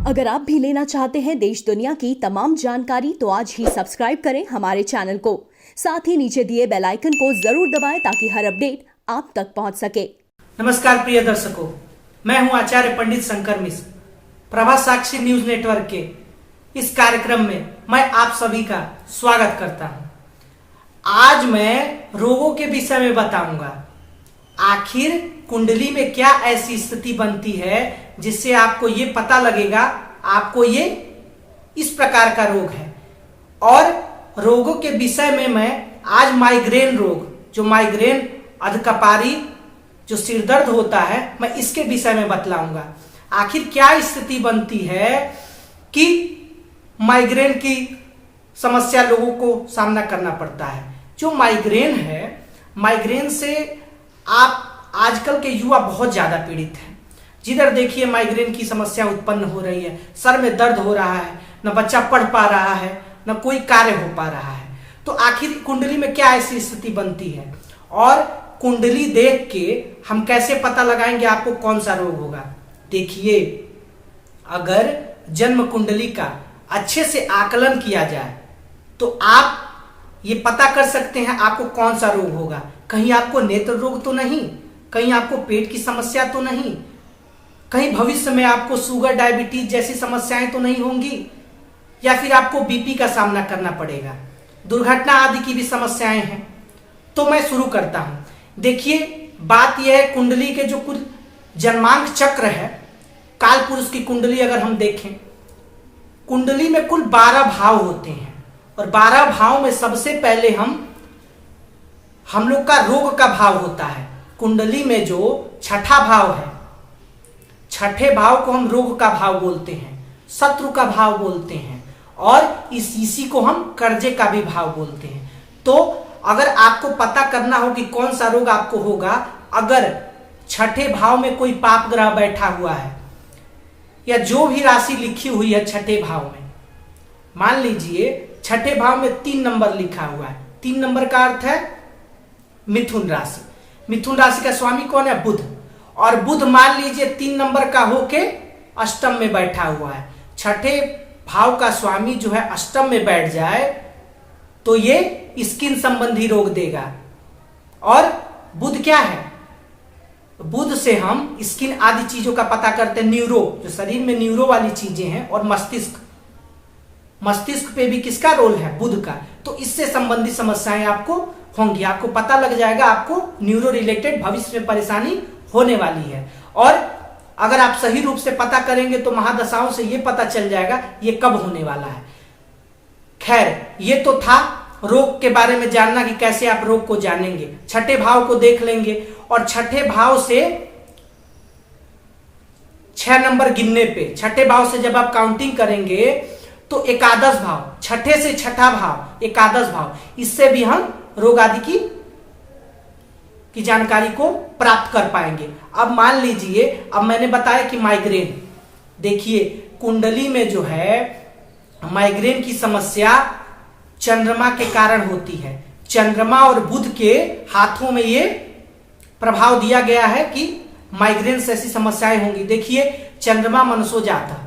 अगर आप भी लेना चाहते हैं देश दुनिया की तमाम जानकारी तो आज ही सब्सक्राइब करें हमारे चैनल को। साथ ही नीचे दिए बेल आइकन को जरूर दबाएं ताकि हर अपडेट आप तक पहुंच सके। नमस्कार प्रिय दर्शकों, मैं हूं आचार्य पंडित शंकर मिश्र। प्रभा साक्षी न्यूज नेटवर्क के इस कार्यक्रम में मैं आप सभी का स्वागत करता हूं। आज मैं रोगों के विषय में बताऊंगा। आखिर कुंडली में क्या ऐसी स्थिति बनती है जिससे आपको ये पता लगेगा आपको ये इस प्रकार का रोग है। और रोगों के विषय में मैं आज माइग्रेन रोग, जो माइग्रेन अधकपारी जो सिरदर्द होता है, मैं इसके विषय में बतलाऊंगा। आखिर क्या स्थिति बनती है कि माइग्रेन की समस्या लोगों को सामना करना पड़ता है। जो माइग्रेन है, माइग्रेन से आप आजकल के युवा बहुत ज्यादा पीड़ित हैं। जिधर देखिए माइग्रेन की समस्या उत्पन्न हो रही है। सर में दर्द हो रहा है, न बच्चा पढ़ पा रहा है, न कोई कार्य हो पा रहा है। तो आखिर कुंडली में क्या ऐसी स्थिति बनती है और कुंडली देख के हम कैसे पता लगाएंगे आपको कौन सा रोग होगा। देखिए, अगर जन्म कुंडली का अच्छे से आकलन किया जाए तो आप ये पता कर सकते हैं आपको कौन सा रोग होगा। कहीं आपको नेत्र रोग तो नहीं, कहीं आपको पेट की समस्या तो नहीं, कहीं भविष्य में आपको शुगर डायबिटीज जैसी समस्याएं तो नहीं होंगी, या फिर आपको बीपी का सामना करना पड़ेगा, दुर्घटना आदि की भी समस्याएं हैं। तो मैं शुरू करता हूं। देखिए, बात यह है, कुंडली के जो कुछ जन्मांक चक्र है, काल पुरुष की कुंडली अगर हम देखें, कुंडली में कुल 12 भाव होते हैं और 12 भाव में सबसे पहले हम लोग का रोग का भाव होता है। कुंडली में जो छठा भाव है, छठे भाव को हम रोग का भाव बोलते हैं, शत्रु का भाव बोलते हैं और इसी को हम कर्जे का भी भाव बोलते हैं। तो अगर आपको पता करना हो कि कौन सा रोग आपको होगा, अगर छठे भाव में कोई पाप ग्रह बैठा हुआ है या जो भी राशि लिखी हुई है छठे भाव में, मान लीजिए छठे भाव में 3 नंबर लिखा हुआ है। 3 नंबर का अर्थ है मिथुन राशि। मिथुन राशि का स्वामी कौन है? बुध। और बुध मान लीजिए 3 नंबर का होके अष्टम में बैठा हुआ है। छठे भाव का स्वामी जो है अष्टम में बैठ जाए तो ये स्किन संबंधी रोग देगा। और बुध क्या है? बुध से हम स्किन आदि चीजों का पता करते हैं। न्यूरो, जो शरीर में न्यूरो वाली चीजें हैं, और मस्तिष्क, मस्तिष्क पे भी किसका रोल है? बुध का। तो इससे संबंधित समस्याएं आपको होंगी। आपको पता लग जाएगा आपको न्यूरो रिलेटेड भविष्य में परेशानी होने वाली है। और अगर आप सही रूप से पता करेंगे तो महादशाओं से ये पता चल जाएगा ये कब होने वाला है। खैर, ये तो था रोग के बारे में जानना कि कैसे आप रोग को जानेंगे। छठे भाव को देख लेंगे और छठे भाव से 6 नंबर गिनने पे, छठे भाव से जब आप काउंटिंग करेंगे तो एकादश भाव, छठे से छठा भाव एकादश भाव, इससे भी हम रोग आदि की जानकारी को प्राप्त कर पाएंगे। अब मान लीजिए, अब मैंने बताया कि माइग्रेन, देखिए कुंडली में जो है माइग्रेन की समस्या चंद्रमा के कारण होती है। चंद्रमा और बुध के हाथों में ये प्रभाव दिया गया है कि माइग्रेन से ऐसी समस्याएं होंगी। देखिए, चंद्रमा मनसो जाता,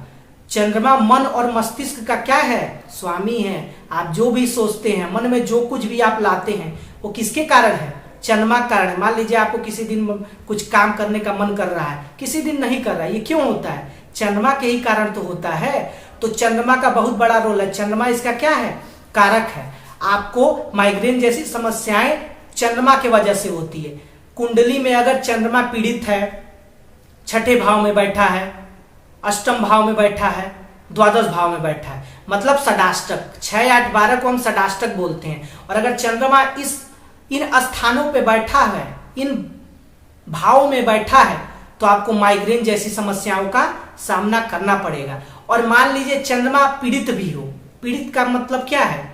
चंद्रमा मन और मस्तिष्क का क्या है? स्वामी है। आप जो भी सोचते हैं, मन में जो कुछ भी आप लाते हैं, वो किसके कारण है? चंद्रमा के कारण। मान लीजिए आपको किसी दिन कुछ काम करने का मन कर रहा है, किसी दिन नहीं कर रहा है, ये क्यों होता है? चंद्रमा के ही कारण तो होता है। तो चंद्रमा का बहुत बड़ा रोल है। चंद्रमा इसका क्या है? कारक है। आपको माइग्रेन जैसी समस्याएं चंद्रमा की वजह से होती है। कुंडली में अगर चंद्रमा पीड़ित है, छठे भाव में बैठा है, अष्टम भाव में बैठा है, द्वादश भाव में बैठा है, मतलब षडाष्टक, 6, 8, 12 को हम षडाष्टक बोलते हैं। और अगर चंद्रमा इन स्थानों पे बैठा है, इन भावों में बैठा है, तो आपको माइग्रेन जैसी समस्याओं का सामना करना पड़ेगा। और मान लीजिए चंद्रमा पीड़ित भी हो, पीड़ित का मतलब क्या है?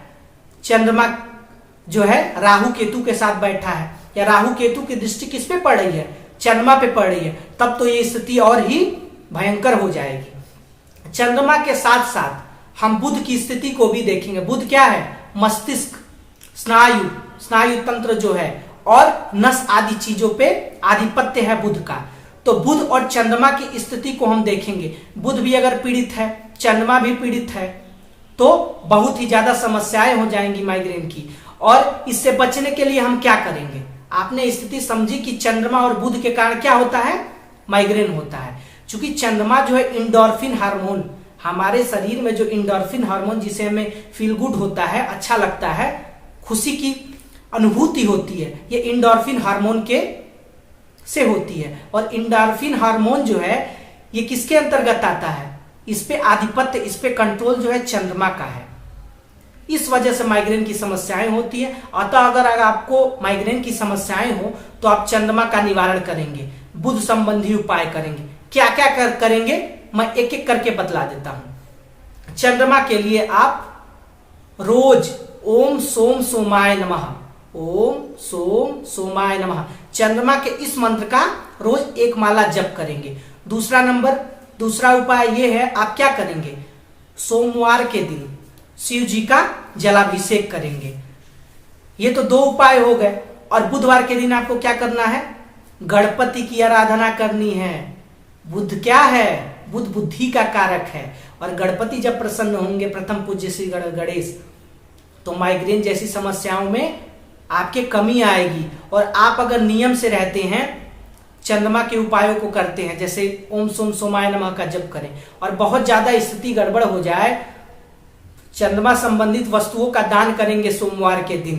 चंद्रमा जो है राहु केतु के साथ बैठा है, या राहु केतु की दृष्टि किस पे पड़ रही है? चंद्रमा पे पड़ रही है, तब तो ये स्थिति और ही भयंकर हो जाएगी। चंद्रमा के साथ साथ हम बुध की स्थिति को भी देखेंगे। बुध क्या है? मस्तिष्क, स्नायु तंत्र जो है और नस आदि चीजों पे आधिपत्य है बुध का। तो बुध और चंद्रमा की स्थिति को हम देखेंगे। बुध भी अगर पीड़ित है, चंद्रमा भी पीड़ित है, तो बहुत ही ज्यादा समस्याएं हो जाएंगी माइग्रेन की। और इससे बचने के लिए हम क्या करेंगे? आपने स्थिति समझी कि चंद्रमा और बुध के कारण क्या होता है? माइग्रेन होता है। क्योंकि चंद्रमा जो है इंडोर्फिन हार्मोन, हमारे शरीर में जो इंडोर्फिन हार्मोन जिसे हमें फील गुड होता है, अच्छा लगता है, खुशी की अनुभूति होती है, ये इंडोर्फिन हार्मोन के से होती है। और इंडोर्फिन हार्मोन जो है ये किसके अंतर्गत आता है? इस पे आधिपत्य, इस पे कंट्रोल जो है चंद्रमा का है। इस वजह से माइग्रेन की समस्याएं होती है। अतः अगर आपको माइग्रेन की समस्याएं हो तो आप चंद्रमा का निवारण करेंगे, बुध संबंधी उपाय करेंगे। क्या क्या करेंगे मैं एक एक करके बतला देता हूं। चंद्रमा के लिए आप रोज ओम सोम सोमाय नमः, ओम सोम सोमाय नमः, चंद्रमा के इस मंत्र का रोज एक माला जप करेंगे। दूसरा उपाय यह है, आप क्या करेंगे? सोमवार के दिन शिव जी का जलाभिषेक करेंगे। ये तो 2 उपाय हो गए। और बुधवार के दिन आपको क्या करना है? गणपति की आराधना करनी है। बुध क्या है? बुध बुद्धि का कारक है। और गणपति जब प्रसन्न होंगे, प्रथम पूज्य श्री गणेश, तो माइग्रेन जैसी समस्याओं में आपके कमी आएगी। और आप अगर नियम से रहते हैं, चंद्रमा के उपायों को करते हैं, जैसे ओम सोम सोमाय नमः का जप करें, और बहुत ज्यादा स्थिति गड़बड़ हो जाए, चंद्रमा संबंधित वस्तुओं का दान करेंगे सोमवार के दिन।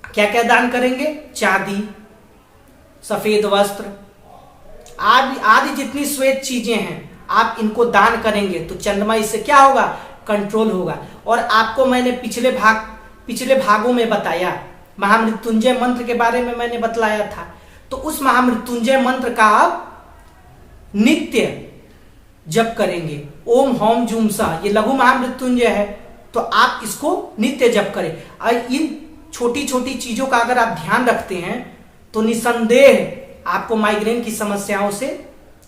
क्या क्या दान करेंगे? चांदी, सफेद वस्त्र आदि जितनी श्वेत चीजें हैं, आप इनको दान करेंगे तो चंद्रमा इससे क्या होगा? कंट्रोल होगा। और आपको मैंने पिछले भागों में बताया, महामृत्युंजय मंत्र के बारे में मैंने बतलाया था। तो उस महामृत्युंजय मंत्र का आप नित्य जप करेंगे। ओम होम जूम सह, ये लघु महामृत्युंजय है, तो आप इसको नित्य जप करें। और इन छोटी छोटी चीजों का अगर आप ध्यान रखते हैं तो निसंदेह आपको माइग्रेन की समस्याओं से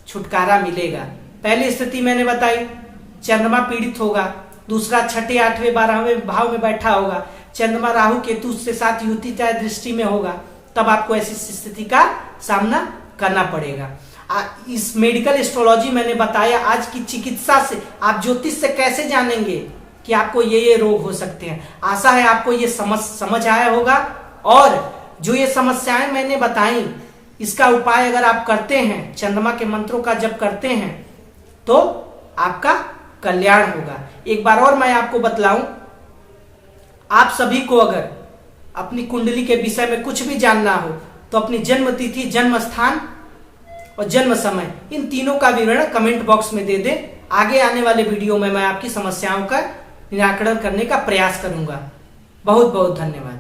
छुटकारा मिलेगा। पहली स्थिति मैंने बताई, चंद्रमा पीड़ित होगा। दूसरा, 6, 8, 12वें भाव में बैठा होगा, चंद्रमा राहु केतु से साथ युति चाहे दृष्टि में होगा, तब आपको ऐसी स्थिति का सामना करना पड़ेगा। इस मेडिकल एस्ट्रोलॉजी मैंने बताया, आज की चिकित्सा से आप ज्योतिष से कैसे जानेंगे कि आपको ये रोग हो सकते हैं। आशा है आपको ये समझ आया होगा। और जो ये समस्याएं मैंने बताई, इसका उपाय अगर आप करते हैं, चंद्रमा के मंत्रों का जप करते हैं, तो आपका कल्याण होगा। एक बार और मैं आपको बतलाऊं, आप सभी को अगर अपनी कुंडली के विषय में कुछ भी जानना हो तो अपनी जन्म तिथि, जन्म स्थान और जन्म समय, इन तीनों का विवरण कमेंट बॉक्स में दे दें। आगे आने वाले वीडियो में मैं आपकी समस्याओं का निराकरण करने का प्रयास करूंगा। बहुत बहुत धन्यवाद।